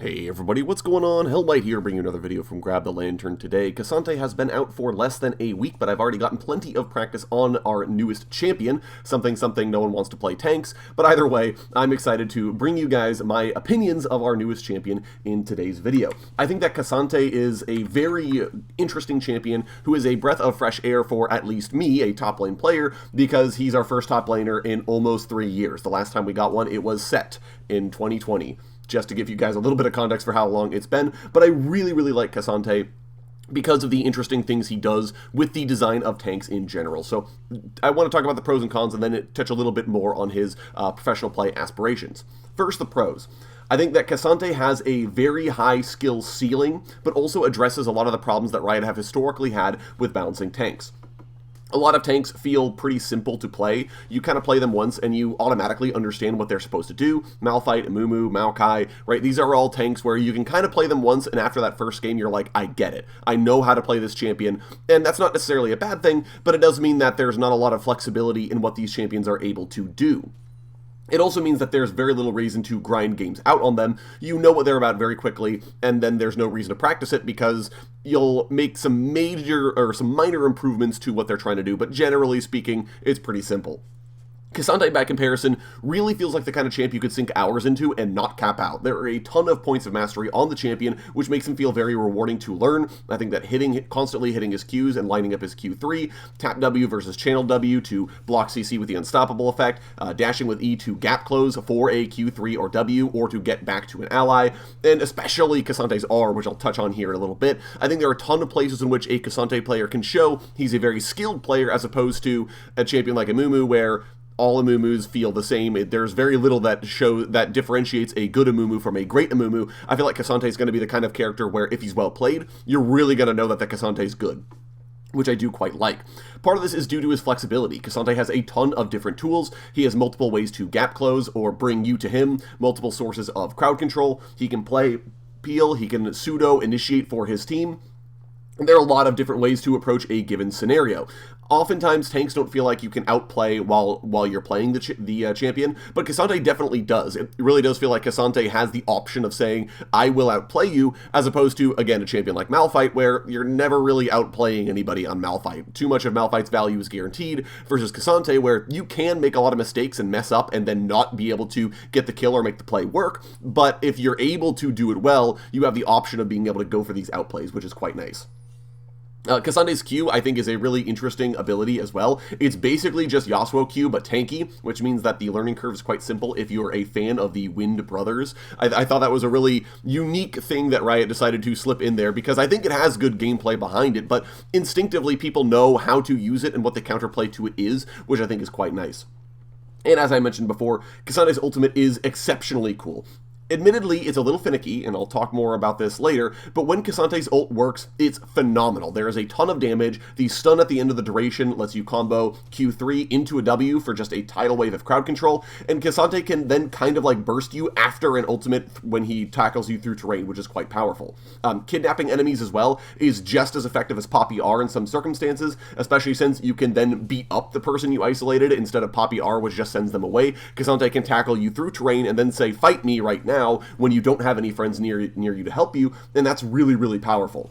Hey everybody, what's going on? Hellbite here, bringing you another video from Grab the Lantern today. Cassante has been out for less than a week, but I've already gotten plenty of practice on our newest champion, something no one wants to play tanks, but either way, I'm excited to bring you guys my opinions of our newest champion in today's video. I think that Cassante is a very interesting champion who is a breath of fresh air for at least me, a top lane player, because he's our first top laner in almost 3 years. The last time we got one, it was Set in 2020. Just to give you guys a little bit of context for how long it's been, but I really like Cassante because of the interesting things he does with the design of tanks in general. So I want to talk about the pros and cons and then touch a little bit more on his professional play aspirations. First, the pros. I think that Cassante has a very high skill ceiling, but also addresses a lot of the problems that Riot have historically had with balancing tanks. A lot of tanks feel pretty simple to play. You kind of play them once and you automatically understand what they're supposed to do. Malphite, Amumu, Maokai, right? These are all tanks where you can kind of play them once and after that first game you're like, I get it. I know how to play this champion. And that's not necessarily a bad thing, but it does mean that there's not a lot of flexibility in what these champions are able to do. It also means that there's very little reason to grind games out on them. You know what they're about very quickly, and then there's no reason to practice it because you'll make some major or some minor improvements to what they're trying to do, but generally speaking, it's pretty simple. Cassante, by comparison, really feels like the kind of champ you could sink hours into and not cap out. There are a ton of points of mastery on the champion, which makes him feel very rewarding to learn. I think that constantly hitting his Qs and lining up his Q3, tap W versus channel W to block CC with the unstoppable effect, dashing with E to gap close for a Q3 or W, or to get back to an ally, and especially Cassante's R, which I'll touch on here in a little bit. I think there are a ton of places in which a Cassante player can show he's a very skilled player as opposed to a champion like Amumu, where all Amumus feel the same. There's very little that differentiates a good Amumu from a great Amumu. I feel like Cassante is going to be the kind of character where if he's well played, you're really going to know that the Cassante is good, which I do quite like. Part of this is due to his flexibility. Cassante has a ton of different tools. He has multiple ways to gap close or bring you to him, multiple sources of crowd control. He can play peel, he can pseudo initiate for his team. There are a lot of different ways to approach a given scenario. Oftentimes, tanks don't feel like you can outplay while you're playing the champion, but Cassante definitely does. It really does feel like Cassante has the option of saying, I will outplay you, as opposed to, again, a champion like Malphite, where you're never really outplaying anybody on Malphite. Too much of Malphite's value is guaranteed, versus Cassante, where you can make a lot of mistakes and mess up and then not be able to get the kill or make the play work, but if you're able to do it well, you have the option of being able to go for these outplays, which is quite nice. Cassante's Q, I think, is a really interesting ability as well. It's basically just Yasuo Q, but tanky, which means that the learning curve is quite simple if you're a fan of the Wind Brothers. I thought that was a really unique thing that Riot decided to slip in there, because I think it has good gameplay behind it, but instinctively people know how to use it and what the counterplay to it is, which I think is quite nice. And as I mentioned before, Cassante's ultimate is exceptionally cool. Admittedly, it's a little finicky, and I'll talk more about this later, but when Cassante's ult works, it's phenomenal. There is a ton of damage. The stun at the end of the duration lets you combo Q3 into a W for just a tidal wave of crowd control, and Cassante can then kind of like burst you after an ultimate when he tackles you through terrain, which is quite powerful. Kidnapping enemies as well is just as effective as Poppy R in some circumstances, especially since you can then beat up the person you isolated instead of Poppy R, which just sends them away. Cassante can tackle you through terrain and then say, fight me right now, when you don't have any friends near you to help you, and that's really powerful.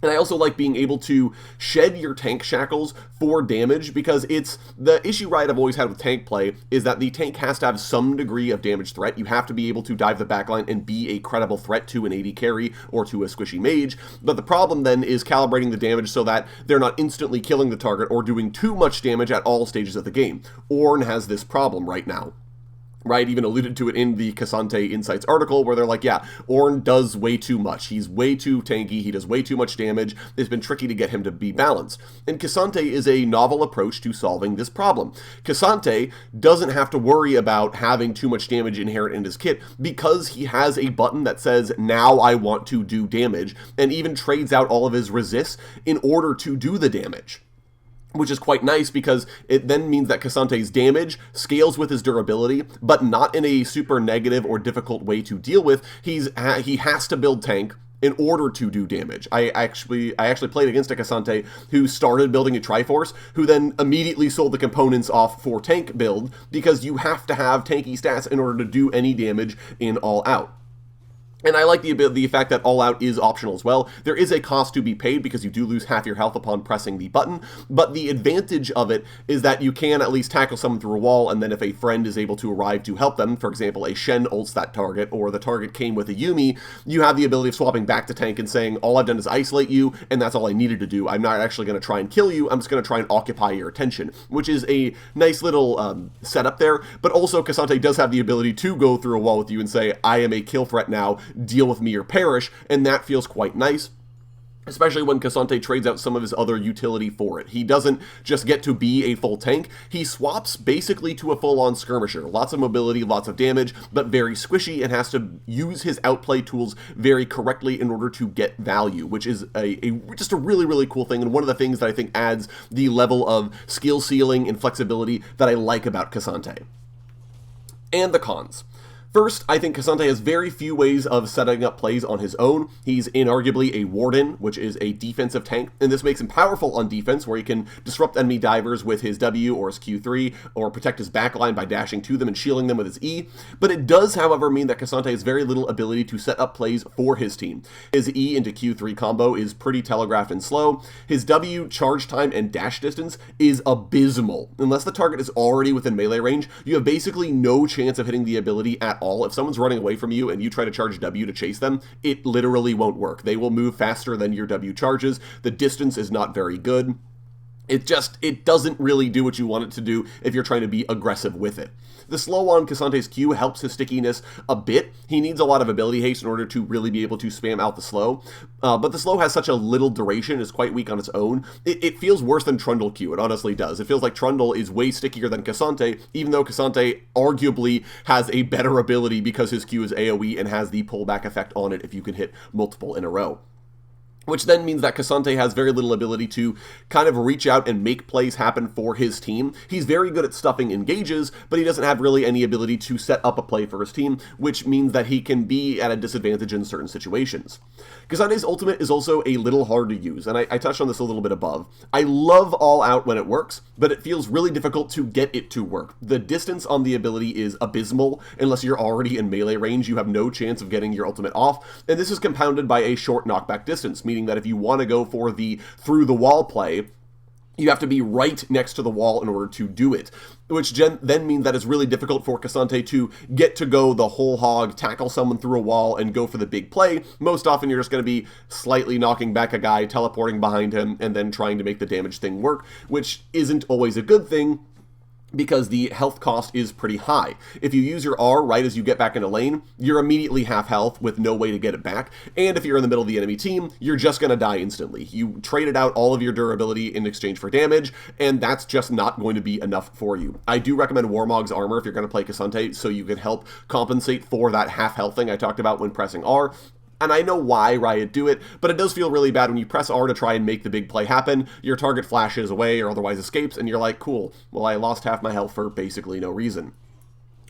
And I also like being able to shed your tank shackles for damage, because it's the issue Riot have always had with tank play is that the tank has to have some degree of damage threat. You have to be able to dive the backline and be a credible threat to an AD carry or to a squishy mage, but the problem then is calibrating the damage so that they're not instantly killing the target or doing too much damage at all stages of the game. Ornn has this problem right now. Riot even alluded to it in the Cassante Insights article, where they're like, yeah, Ornn does way too much. He's way too tanky. He does way too much damage. It's been tricky to get him to be balanced. And Cassante is a novel approach to solving this problem. Cassante doesn't have to worry about having too much damage inherent in his kit, because he has a button that says, now I want to do damage, and even trades out all of his resists in order to do the damage. Which is quite nice, because it then means that Cassante's damage scales with his durability, but not in a super negative or difficult way to deal with. He has to build tank in order to do damage. I actually played against a Cassante who started building a Triforce, who then immediately sold the components off for tank build, because you have to have tanky stats in order to do any damage in All Out. And I like the fact that All Out is optional as well. There is a cost to be paid because you do lose half your health upon pressing the button, but the advantage of it is that you can at least tackle someone through a wall, and then if a friend is able to arrive to help them, for example, a Shen ults that target, or the target came with a Yuumi, you have the ability of swapping back to tank and saying, all I've done is isolate you, and that's all I needed to do. I'm not actually going to try and kill you, I'm just going to try and occupy your attention, which is a nice little setup there, but also K'Sante does have the ability to go through a wall with you and say, I am a kill threat now, deal with me or perish, and that feels quite nice. Especially when K'Sante trades out some of his other utility for it. He doesn't just get to be a full tank, he swaps basically to a full-on skirmisher. Lots of mobility, lots of damage, but very squishy, and has to use his outplay tools very correctly in order to get value, which is just a really, really cool thing, and one of the things that I think adds the level of skill ceiling and flexibility that I like about K'Sante. And the cons. First, I think K'Sante has very few ways of setting up plays on his own. He's inarguably a Warden, which is a defensive tank, and this makes him powerful on defense, where he can disrupt enemy divers with his W or his Q3, or protect his backline by dashing to them and shielding them with his E. But it does, however, mean that K'Sante has very little ability to set up plays for his team. His E into Q3 combo is pretty telegraphed and slow. His W charge time and dash distance is abysmal. Unless the target is already within melee range, you have basically no chance of hitting the ability at all. If someone's running away from you and you try to charge W to chase them, it literally won't work. They will move faster than your W charges. The distance is not very good. It doesn't really do what you want it to do if you're trying to be aggressive with it. The slow on K'Sante's Q helps his stickiness a bit. He needs a lot of ability haste in order to really be able to spam out the slow, but the slow has such a little duration, is quite weak on its own. It feels worse than Trundle Q, it honestly does. It feels like Trundle is way stickier than K'Sante, even though K'Sante arguably has a better ability because his Q is AoE and has the pullback effect on it if you can hit multiple in a row. Which then means that K'Sante has very little ability to kind of reach out and make plays happen for his team. He's very good at stuffing engages, but he doesn't have really any ability to set up a play for his team, which means that he can be at a disadvantage in certain situations. K'Sante's ultimate is also a little hard to use, and I touched on this a little bit above. I love All Out when it works, but it feels really difficult to get it to work. The distance on the ability is abysmal. Unless you're already in melee range, you have no chance of getting your ultimate off, and this is compounded by a short knockback distance, meaning that if you want to go for the through the wall play, you have to be right next to the wall in order to do it, which then means that it's really difficult for K'Sante to get to go the whole hog, tackle someone through a wall, and go for the big play. Most often you're just going to be slightly knocking back a guy, teleporting behind him, and then trying to make the damage thing work, which isn't always a good thing, because the health cost is pretty high. If you use your R right as you get back into lane, you're immediately half health with no way to get it back, and if you're in the middle of the enemy team, you're just going to die instantly. You traded out all of your durability in exchange for damage, and that's just not going to be enough for you. I do recommend Warmog's armor if you're going to play K'Sante, so you can help compensate for that half health thing I talked about when pressing R. And I know why Riot do it, but it does feel really bad when you press R to try and make the big play happen, your target flashes away or otherwise escapes, and you're like, cool, well, I lost half my health for basically no reason.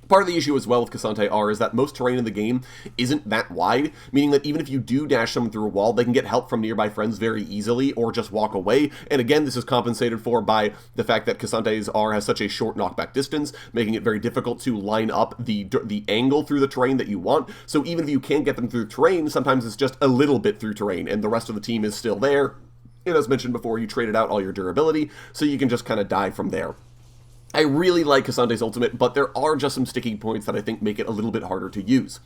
Part of the issue as well with K'Sante R is that most terrain in the game isn't that wide, meaning that even if you do dash someone through a wall, they can get help from nearby friends very easily or just walk away. And again, this is compensated for by the fact that K'Sante's R has such a short knockback distance, making it very difficult to line up the angle through the terrain that you want. So even if you can't get them through terrain, sometimes it's just a little bit through terrain and the rest of the team is still there. And as mentioned before, you traded out all your durability, so you can just kind of die from there. I really like K'Sante's ultimate, but there are just some sticking points that I think make it a little bit harder to use.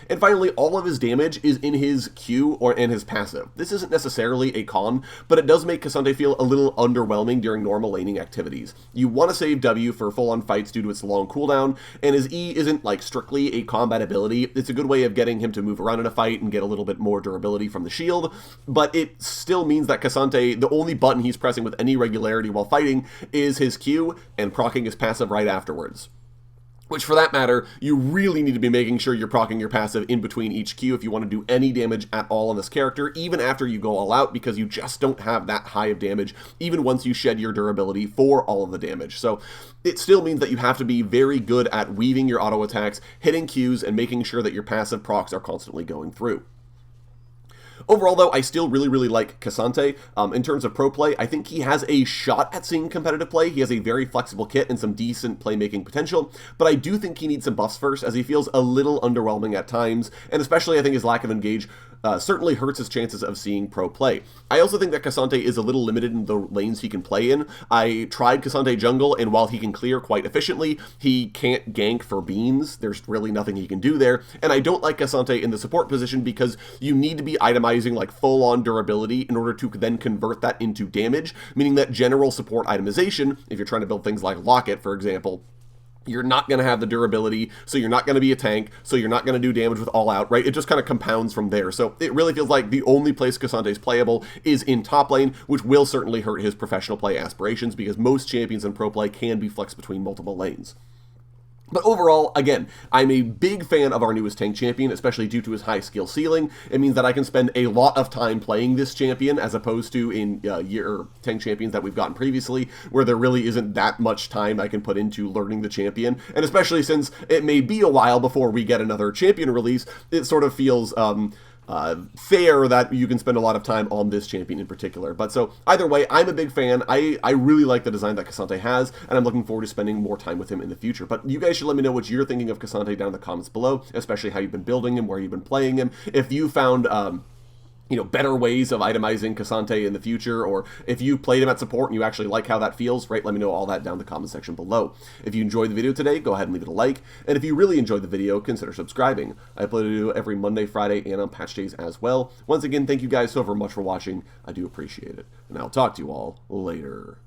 And finally, all of his damage is in his Q or in his passive. This isn't necessarily a con, but it does make K'Sante feel a little underwhelming during normal laning activities. You want to save W for full-on fights due to its long cooldown, and his E isn't like strictly a combat ability. It's a good way of getting him to move around in a fight and get a little bit more durability from the shield, but it still means that K'Sante, the only button he's pressing with any regularity while fighting is his Q and proccing his passive right afterwards. Which, for that matter, you really need to be making sure you're proccing your passive in between each Q if you want to do any damage at all on this character, even after you go all out, because you just don't have that high of damage, even once you shed your durability for all of the damage. So it still means that you have to be very good at weaving your auto attacks, hitting Qs, and making sure that your passive procs are constantly going through. Overall, though, I still really like Cassante. In terms of pro play, I think he has a shot at seeing competitive play. He has a very flexible kit and some decent playmaking potential, but I do think he needs some buffs first, as he feels a little underwhelming at times, and especially I think his lack of engage certainly hurts his chances of seeing pro play. I also think that Cassante is a little limited in the lanes he can play in. I tried Cassante jungle, and while he can clear quite efficiently, he can't gank for beans. There's really nothing he can do there, and I don't like Cassante in the support position because you need to be itemizing like full-on durability in order to then convert that into damage, meaning that general support itemization, if you're trying to build things like Locket, for example, you're not going to have the durability, so you're not going to be a tank, so you're not going to do damage with all out, right? It just kind of compounds from there. So it really feels like the only place Cassante is playable is in top lane, which will certainly hurt his professional play aspirations because most champions in pro play can be flexed between multiple lanes. But overall, again, I'm a big fan of our newest tank champion, especially due to his high skill ceiling. It means that I can spend a lot of time playing this champion as opposed to in tank champions that we've gotten previously, where there really isn't that much time I can put into learning the champion. And especially since it may be a while before we get another champion release, it sort of feels fair that you can spend a lot of time on this champion in particular. But so either way, I'm a big fan. I really like the design that Cassante has, and I'm looking forward to spending more time with him in the future. But you guys should let me know what you're thinking of Cassante down in the comments below, especially how you've been building him, where you've been playing him. If you found better ways of itemizing Cassante in the future, or if you played him at support and you actually like how that feels, right? Let me know all that down in the comment section below. If you enjoyed the video today, go ahead and leave it a like, and if you really enjoyed the video, consider subscribing. I upload a video every Monday, Friday, and on patch days as well. Once again, thank you guys so very much for watching. I do appreciate it, and I'll talk to you all later.